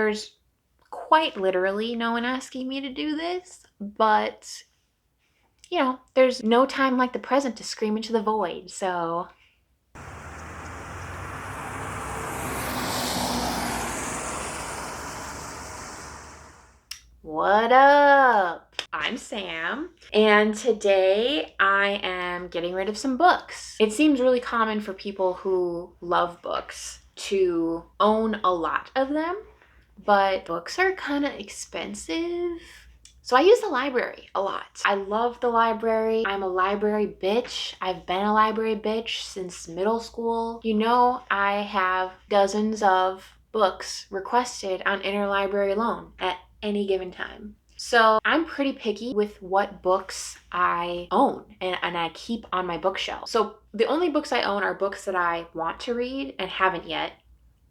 there's quite literally no one asking me to do this, but you know, there's no time like the present to scream into the void, so. What up? I'm Sam, and today I am getting rid of some books. It seems really common for people who love books to own a lot of them, but books are kind of expensive. So I use the library a lot. I love the library. I'm a library bitch. I've been a library bitch since middle school. You know, I have dozens of books requested on interlibrary loan at any given time. So I'm pretty picky with what books I own and I keep on my bookshelf. So the only books I own are books that I want to read and haven't yet,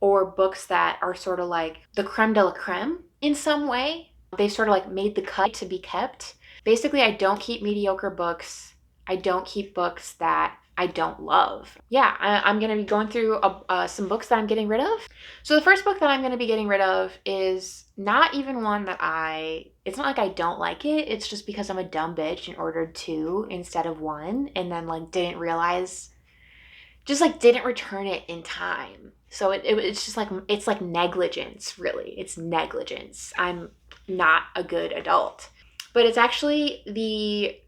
or books that are sort of like the creme de la creme in some way. They sort of like made the cut to be kept. Basically, I don't keep mediocre books. I don't keep books that I don't love. Yeah, I'm going to be going through some books that I'm getting rid of. So the first book that I'm going to be getting rid of is not even one that it's not like I don't like it. It's just because I'm a dumb bitch and ordered 2 instead of 1 and then like didn't realize, just like didn't return it in time. So it's just like, it's like negligence, really. It's negligence. I'm not a good adult. But it's actually the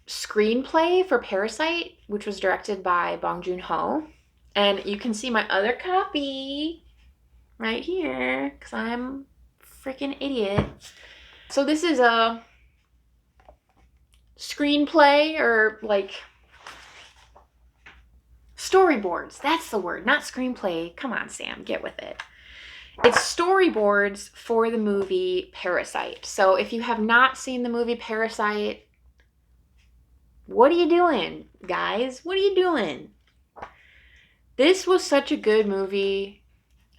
screenplay for Parasite, which was directed by Bong. And you can see my other copy right here, because I'm a freaking idiot. So this is a screenplay, or like storyboards. That's the word, not screenplay. Come on, Sam, get with it. It's storyboards for the movie Parasite. So if you have not seen the movie Parasite, what are you doing, guys? What are you doing? This was such a good movie.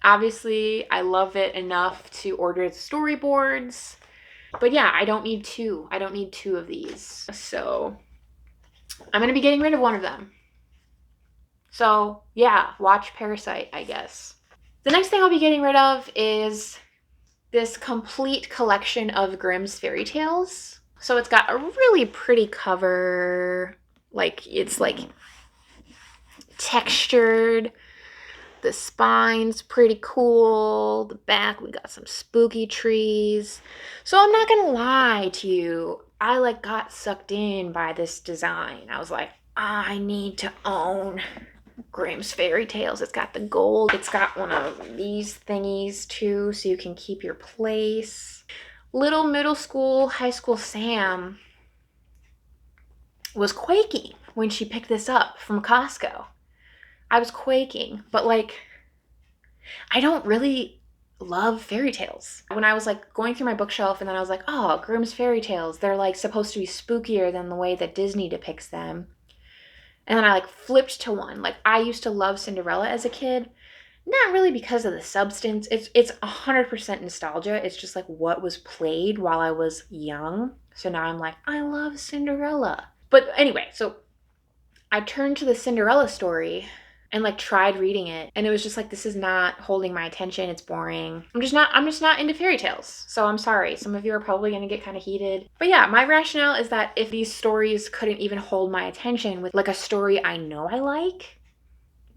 Obviously, I love it enough to order the storyboards. But yeah, I don't need 2. I don't need 2 of these. So I'm going to be getting rid of one of them. So yeah, watch Parasite, I guess. The next thing I'll be getting rid of is this complete collection of Grimm's fairy tales. So it's got a really pretty cover, like it's like textured. The spine's pretty cool. The back, we got some spooky trees. So I'm not gonna lie to you, I like got sucked in by this design. I was like, I need to own Grimm's fairy tales. It's got the gold. It's got one of these thingies too, so you can keep your place. Little middle school, high school Sam was quaking when she picked this up from Costco. I was quaking, but like, I don't really love fairy tales. When I was like going through my bookshelf and then I was like, oh, Grimm's fairy tales, they're like supposed to be spookier than the way that Disney depicts them. And then I like flipped to one. Like, I used to love Cinderella as a kid. Not really because of the substance. It's 100% nostalgia. It's just like what was played while I was young. So now I'm like, I love Cinderella. But anyway, so I turned to the Cinderella story and like tried reading it, and it was just like, this is not holding my attention. It's boring. I'm just not into fairy tales. So I'm sorry. Some of you are probably going to get kind of heated. But yeah, my rationale is that if these stories couldn't even hold my attention with like a story I know I like,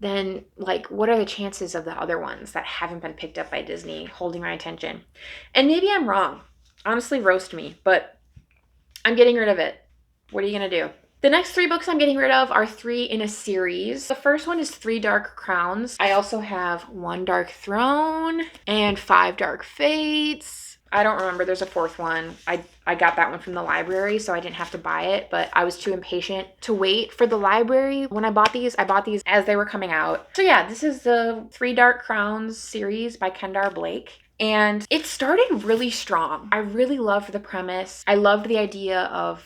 then like, what are the chances of the other ones that haven't been picked up by Disney holding my attention? And maybe I'm wrong. Honestly, roast me, but I'm getting rid of it. What are you going to do? The next 3 books I'm getting rid of are 3 in a series. The first one is 3 Dark Crowns. I also have 1 Dark Throne and 5 Dark Fates. I don't remember. There's a 4th one. I got that one from the library, so I didn't have to buy it, but I was too impatient to wait for the library. When I bought these as they were coming out. So yeah, this is the 3 Dark Crowns series by Kendare. And it started really strong. I really loved the premise. I loved the idea of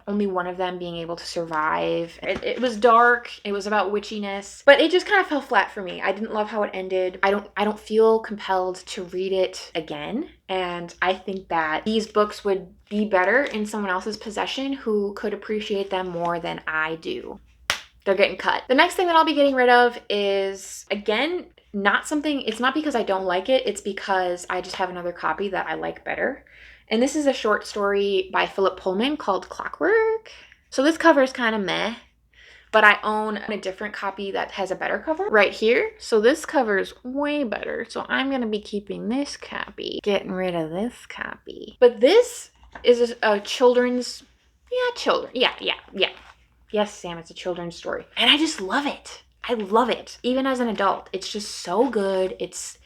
only one of them being able to survive. It was dark. It was about witchiness, but it just kind of fell flat for me. I didn't love how it ended. I don't feel compelled to read it again. And I think that these books would be better in someone else's possession who could appreciate them more than I do. They're getting cut. The next thing that I'll be getting rid of is, again, not something, it's not because I don't like it, it's because I just have another copy that I like better. And this is a short story by Philip Pullman called Clockwork. So this cover is kind of meh, but I own a different copy that has a better cover right here. So this cover is way better. So I'm going to be keeping this copy, getting rid of this copy. But this is a children's, yeah. Yes, Sam, it's a children's story. And I just love it. I love it. Even as an adult, it's just so good. It's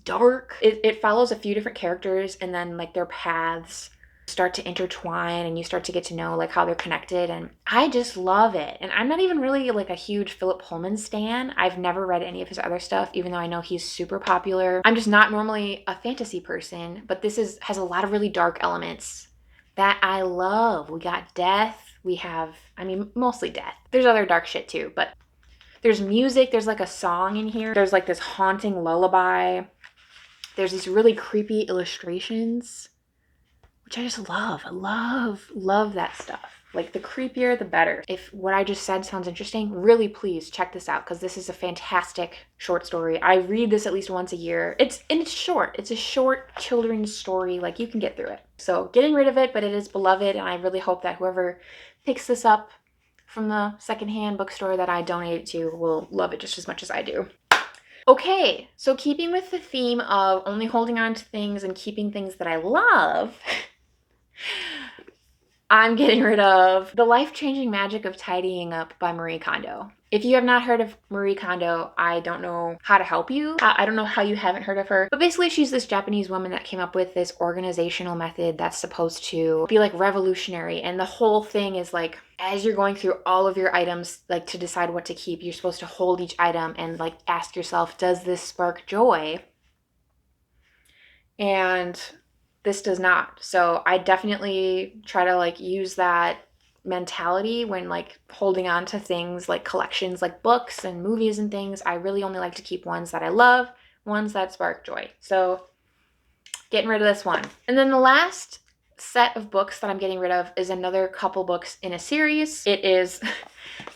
dark. It follows a few different characters, and then like their paths start to intertwine, and you start to get to know like how they're connected, and I just love it. And I'm not even really like a huge Philip Pullman stan. I've never read any of his other stuff, even though I know he's super popular. I'm just not normally a fantasy person, but this has a lot of really dark elements that I love. We got death. We have, I mean, mostly death. There's other dark shit too, but there's music. There's like a song in here. There's like this haunting lullaby. There's these really creepy illustrations, which I just love. I love that stuff. Like the creepier, the better. If what I just said sounds interesting, really please check this out, because this is a fantastic short story. I read this at least once a year. It's short. It's a short children's story. Like you can get through it. So getting rid of it, but it is beloved, and I really hope that whoever picks this up from the secondhand bookstore that I donated to will love it just as much as I do. Okay, so keeping with the theme of only holding on to things and keeping things that I love, I'm getting rid of The Life-Changing Magic of Tidying Up by Marie Kondo. If you have not heard of Marie Kondo, I don't know how to help you. I don't know how you haven't heard of her. But basically, she's this Japanese woman that came up with this organizational method that's supposed to be like revolutionary. And the whole thing is like, as you're going through all of your items, like to decide what to keep, you're supposed to hold each item and like ask yourself, does this spark joy? And this does not. So I definitely try to like use that mentality when like holding on to things like collections like books and movies and things. I really only like to keep ones that I love, ones that spark joy. So getting rid of this one. And then the last set of books that I'm getting rid of is another couple books in a series. It is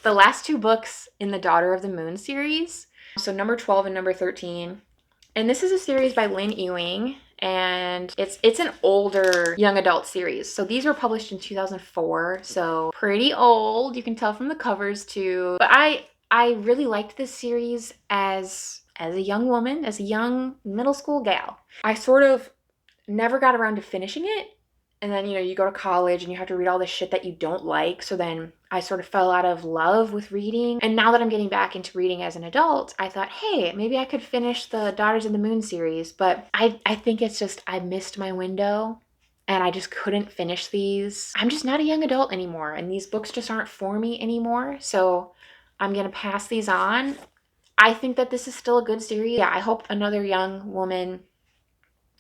the last two books in the Daughter of the Moon series. So number 12 and number 13. And this is a series by Lynne Ewing, and it's an older young adult series. So these were published in 2004, so pretty old. You can tell from the covers too. But I really liked this series as a young woman, as a young middle school gal. I sort of never got around to finishing it. And then, you know, you go to college and you have to read all this shit that you don't like. So then I sort of fell out of love with reading. And now that I'm getting back into reading as an adult, I thought, hey, maybe I could finish the Daughters of the Moon series. But I think it's just I missed my window and I just couldn't finish these. I'm just not a young adult anymore, and these books just aren't for me anymore. So I'm going to pass these on. I think that this is still a good series. Yeah, I hope another young woman,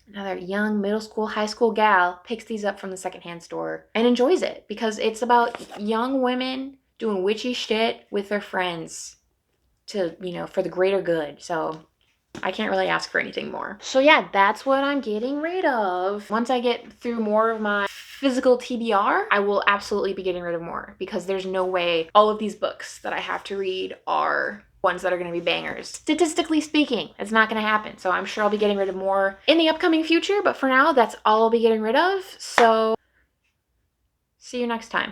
another young middle school, high school gal picks these up from the secondhand store and enjoys it, because it's about young women doing witchy shit with their friends to, you know, for the greater good. So I can't really ask for anything more. So yeah, that's what I'm getting rid of. Once I get through more of my physical TBR, I will absolutely be getting rid of more, because there's no way all of these books that I have to read are ones that are going to be bangers. Statistically speaking, it's not going to happen. So I'm sure I'll be getting rid of more in the upcoming future, but for now, that's all I'll be getting rid of. So see you next time.